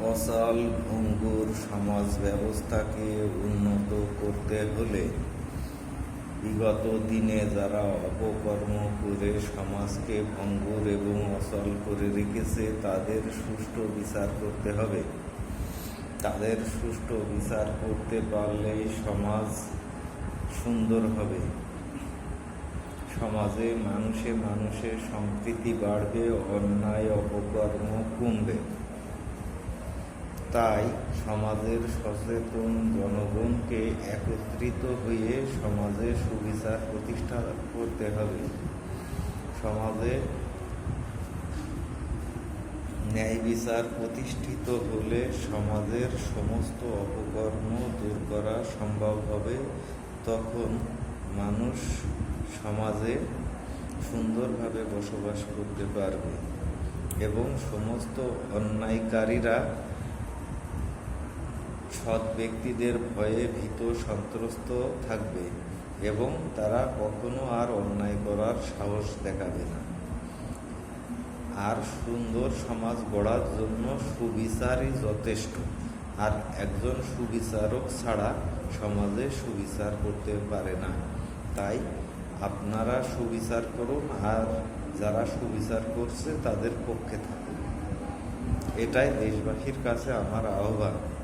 অচল ভঙ্গুর সমাজ ব্যবস্থাকে উন্নত করতে হলে বিগত দিনে যারা অপকর্ম করে সমাজকে ভঙ্গুর এবং অচল করে রেখেছে তাদের সুষ্ঠু বিচার করতে হবে। তাদের সুষ্ঠু বিচার করতে পারলেই সমাজ সুন্দর হবে। সমাজে মানুষে মানুষে সম্প্রীতি বাড়বে, অন্যায় অপকর্ম কমবে। তাই সমাজের সচেতন জনগণকে একত্রিত হয়ে সমাজে সুবিচার প্রতিষ্ঠা করতে হবে। সমাজে ন্যায় বিচার প্রতিষ্ঠিত হলে সমাজের সমস্ত অপকর্ম দূর করা সম্ভব হবে। তখন মানুষ সমাজে সুন্দরভাবে বসবাস করতে পারবে এবং সমস্ত অন্যায়কারীরা সৎ ব্যক্তিদের ভয়ে ভীত সন্ত্রস্ত থাকবে এবং তারা কখনো আর অন্যায় করার সাহস দেখাবে না। আর সুন্দর সমাজ গড়ার জন্য সুবিচারই যথেষ্ট। আর একজন সুবিচারক ছাড়া সমাজে সুবিচার করতে পারে না। তাই আপনারা সুবিচার করুন, আর যারা সুবিচার করছে তাদের পক্ষে থাকুন। এটাই দেশবাসীর কাছে আমার আহ্বান।